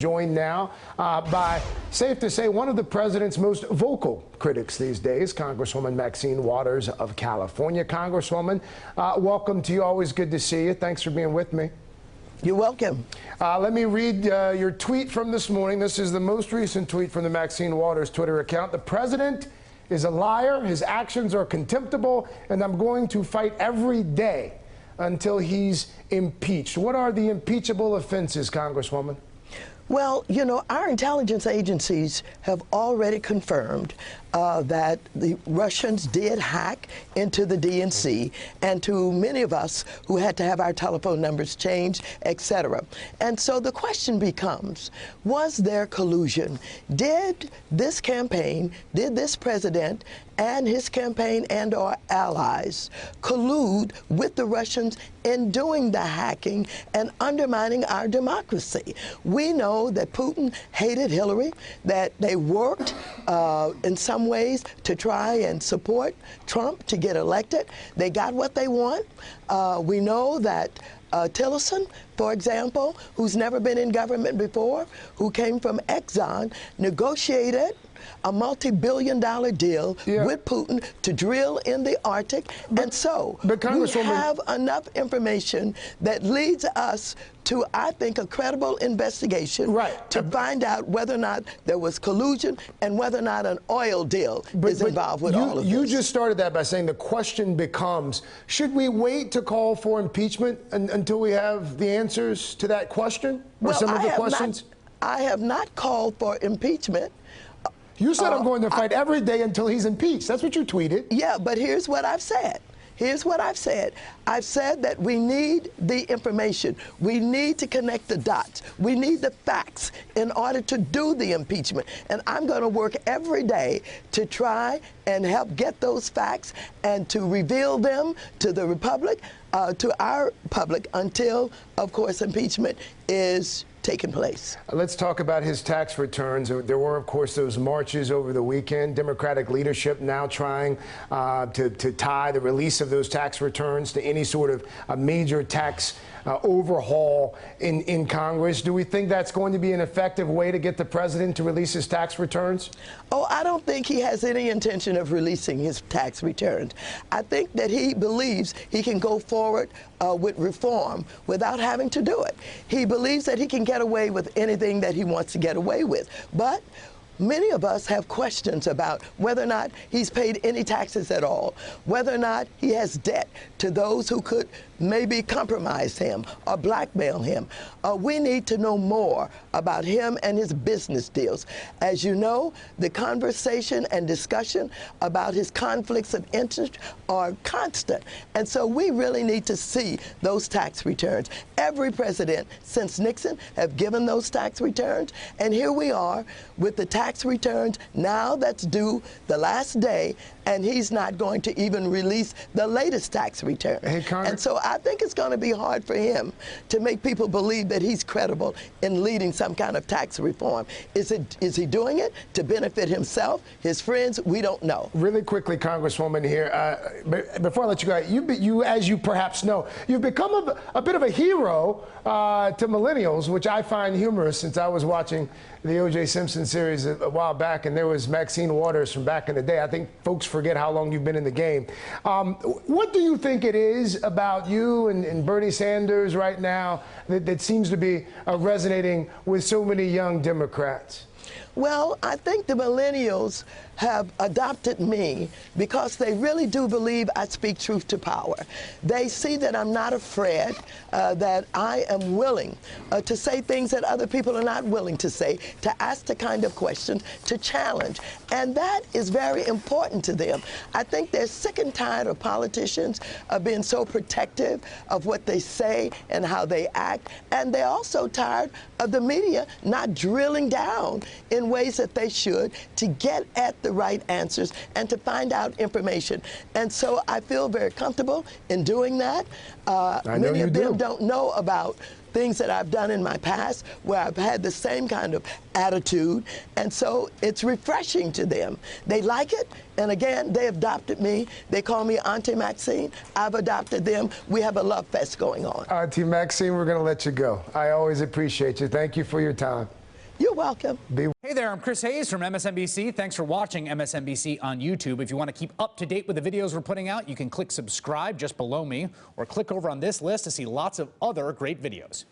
Joined now by, safe to say, one of the president's most vocal critics these days, Congresswoman Maxine Waters of California. Congresswoman, welcome to you. Always good to see you. Thanks for being with me. You're welcome. Let me read your tweet from this morning. This is the most recent tweet from the Maxine Waters Twitter account. The president is a liar, his actions are contemptible, and I'm going to fight every day until he's impeached. What are the impeachable offenses, Congresswoman? Well, you know, our intelligence agencies have already confirmed that the Russians did hack into the DNC and to many of us who had to have our telephone numbers changed, etc. And so the question becomes, was there collusion? Did this campaign, did this president and his campaign and our allies collude with the Russians in doing the hacking and undermining our democracy? We know that Putin hated Hillary, that they worked in some ways to try and support Trump to get elected. They got what they want. We know that Tillerson, for example, who's never been in government before, who came from Exxon, negotiated a multi-billion-dollar deal with Putin to drill in the Arctic. And so we have enough information that leads us to, I think, a credible investigation to find out whether or not there was collusion and whether or not an oil deal is involved with all of this. You just started that by saying the question becomes, should we wait to call for impeachment until we have the answers to that question? Or some of the questions? I have not called for impeachment. You said I'm going to fight every day until he's impeached. That's what you tweeted. Yeah, but here's what I've said. Here's what I've said. I've said that we need the information. We need to connect the dots. We need the facts in order to do the impeachment. And I'm going to work every day to try and help get those facts and to reveal them to the Republic, to our public, until, of course, impeachment is taking place. Let's talk about his tax returns. There were, of course, those marches over the weekend. Democratic leadership now trying to tie the release of those tax returns to any sort of a major tax overhaul in Congress. Do we think that's going to be an effective way to get the president to release his tax returns? Oh, I don't think he has any intention of releasing his tax returns. I think that he believes he can go forward with reform without having to do it. He believes that he can get away with anything that he wants to get away with. But many of us have questions about whether or not he's paid any taxes at all, whether or not he has debt to those who could maybe compromise him or blackmail him. We need to know more about him and his business deals. As you know, the conversation and discussion about his conflicts of interest are constant. And so we really need to see those tax returns. Every president since Nixon have given those tax returns. And here we are with the tax returns now that's due the last day, and he's not going to even release the latest tax return. And so I think it's going to be hard for him to make people believe that he's credible in leading some kind of tax reform. Is he doing it to benefit himself, his friends? We don't know. Really quickly, Congresswoman here, before I let you go, you, as you perhaps know, you've become a bit of a hero to millennials, which I find humorous since I was watching the O.J. Simpson series a while back, and there was Maxine Waters from back in the day. I think folks forget how long you've been in the game. What do you think it is about you and Bernie Sanders right now that seems to be resonating with so many young Democrats? Well, I think the millennials have adopted me because they really do believe I speak truth to power. They see that I'm not afraid, that I am willing to say things that other people are not willing to say, to ask the kind of questions, to challenge. And that is very important to them. I think they're sick and tired of politicians being so protective of what they say and how they act. And they're also tired of the media not drilling down in ways that they should to get at the right answers and to find out information. And so I feel very comfortable in doing that. Many of them don't know about things that I've done in my past where I've had the same kind of attitude, and so it's refreshing to them. They like it, and again, they adopted me. They call me Auntie Maxine. I've adopted them. We have a love fest going on. Auntie Maxine, we're going to let you go. I always appreciate you. Thank you for your time. You're welcome. Hey there, I'm Chris Hayes from MSNBC. Thanks for watching MSNBC on YouTube. If you want to keep up to date with the videos we're putting out, you can click subscribe just below me or click over on this list to see lots of other great videos.